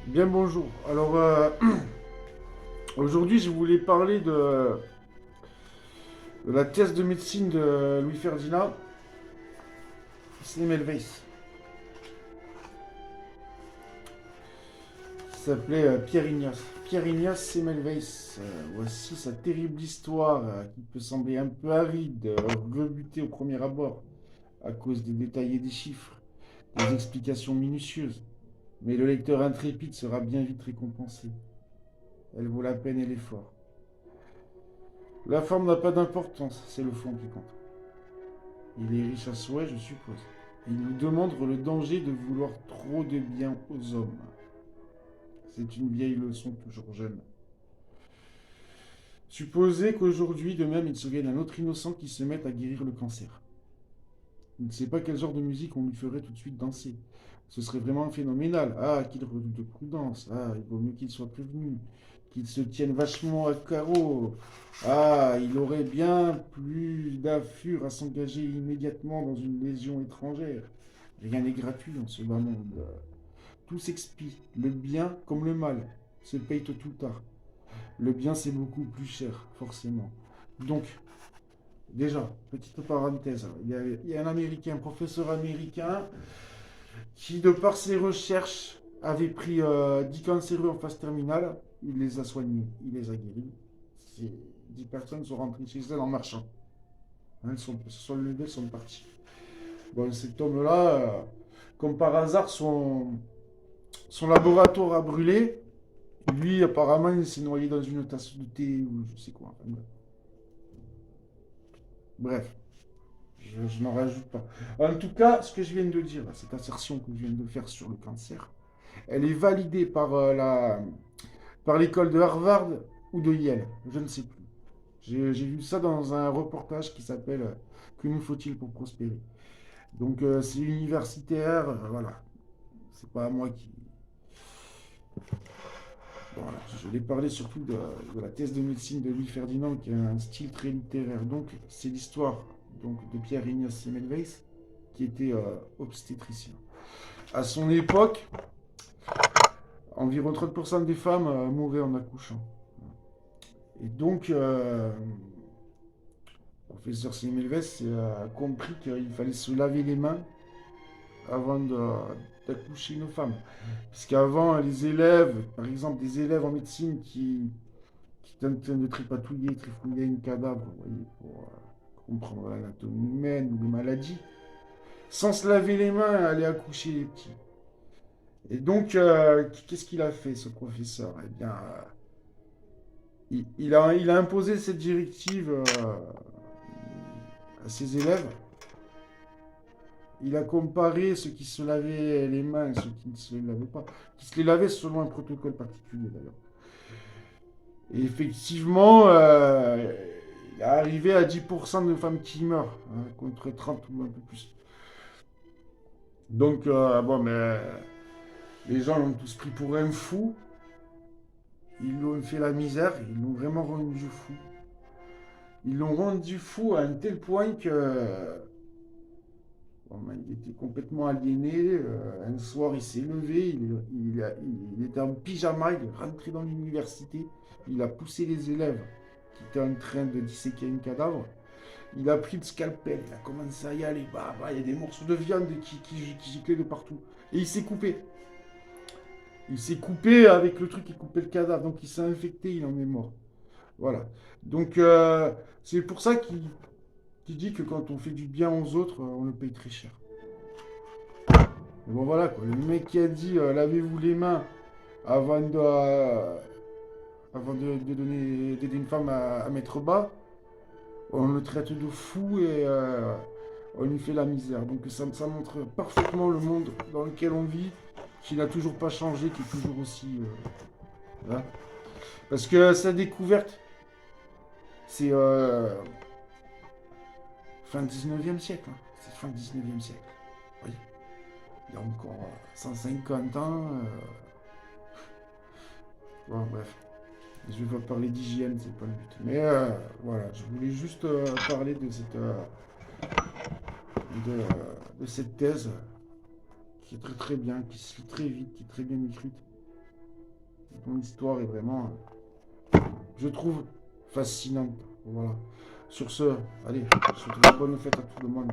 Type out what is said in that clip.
Bien bonjour. Alors aujourd'hui je voulais parler de la thèse de médecine de Louis Ferdinand Semmelweis. Il s'appelait Pierre Ignace. Pierre Ignace Semmelweis. Voici sa terrible histoire qui peut sembler un peu aride, rebutée au premier abord à cause des détails et des chiffres, des explications minutieuses. Mais le lecteur intrépide sera bien vite récompensé. Elle vaut la peine et l'effort. La forme n'a pas d'importance, c'est le fond qui compte. Il est riche à souhait, je suppose. Il nous démontre le danger de vouloir trop de bien aux hommes. C'est une vieille leçon toujours jeune. Supposez qu'aujourd'hui, de même, il se vienne un autre innocent qui se mette à guérir le cancer. Il ne sait pas quel genre de musique on lui ferait tout de suite danser. Ce serait vraiment phénoménal. Ah, qu'il redoute de prudence. Ah, il vaut mieux qu'il soit prévenu. Qu'il se tienne vachement à carreau. Ah, il aurait bien plus d'affure à s'engager immédiatement dans une légion étrangère. Rien n'est gratuit dans ce bas monde. Tout s'expie, le bien comme le mal, se paye tôt ou tard. Le bien, c'est beaucoup plus cher, forcément. Donc, déjà, petite parenthèse, il y a un Américain, un professeur américain, qui, de par ses recherches, avait pris 10 cancéreux en phase terminale. Il les a soignés, il les a guéris. 10 personnes sont rentrées chez elles en marchant. Hein, elles se sont levées, elles sont parties. Bon, cet homme-là, comme par hasard, son laboratoire a brûlé. Lui, apparemment, il s'est noyé dans une tasse de thé ou je sais quoi. Enfin, bref, je n'en rajoute pas. En tout cas, ce que je viens de dire, cette assertion que je viens de faire sur le cancer, elle est validée par l'école de Harvard ou de Yale. Je ne sais plus. J'ai vu ça dans un reportage qui s'appelle Que nous faut-il pour prospérer. Donc, c'est universitaire, voilà. C'est pas à moi qui. Voilà. Je vais parler surtout de la thèse de médecine de Louis Ferdinand, qui a un style très littéraire. Donc, c'est l'histoire de Pierre Ignace Semmelweis, qui était obstétricien. À son époque, environ 30% des femmes mouraient en accouchant. Et donc, le professeur Semmelweis a compris qu'il fallait se laver les mains avant d'accoucher une femme. Puisqu'avant, les élèves, par exemple des élèves en médecine qui étaient en train de tripatouiller, trifouiller une cadavre, vous voyez, pour comprendre l'anatomie humaine ou les maladies, sans se laver les mains, aller accoucher les petits. Et donc, qu'est-ce qu'il a fait, ce professeur? Eh bien, il a imposé cette directive à ses élèves. Il a comparé ceux qui se lavaient les mains et ceux qui ne se les lavaient pas, qui se les lavaient selon un protocole particulier d'ailleurs. Et effectivement, il est arrivé à 10% de femmes qui meurent, hein, contre 30 ou un peu plus. Donc, bon, mais les gens l'ont tous pris pour un fou. Ils lui ont fait la misère, ils l'ont vraiment rendu fou. Ils l'ont rendu fou à un tel point que bon, ben, il était complètement aliéné. Un soir, il s'est levé, il était en pyjama, il est rentré dans l'université, il a poussé les élèves qui étaient en train de disséquer un cadavre. Il a pris le scalpel, il a commencé à y aller. Bah, bah, il y a des morceaux de viande qui giclaient de partout. Et il s'est coupé. Il s'est coupé avec le truc qui coupait le cadavre. Donc il s'est infecté, il en est mort. Voilà. Donc c'est pour ça qu'il dit que quand on fait du bien aux autres, on le paye très cher. Mais bon voilà quoi. Le mec qui a dit lavez-vous les mains avant de donner d'aider une femme à mettre bas, on le traite de fou et on lui fait la misère. Donc ça montre parfaitement le monde dans lequel on vit, qui n'a toujours pas changé, qui est toujours aussi. Voilà. Parce que sa découverte, c'est fin 19e siècle. Hein. C'est fin 19e siècle. Oui. Il y a encore 150 ans. Bon, bref. Je vais pas parler d'hygiène, c'est pas le but. Mais voilà, je voulais juste parler de cette thèse qui est très très bien, qui se lit très vite, qui est très bien écrite. Ton histoire est vraiment, je trouve, fascinante. Voilà. Sur ce, allez, je souhaite une bonne fête à tout le monde.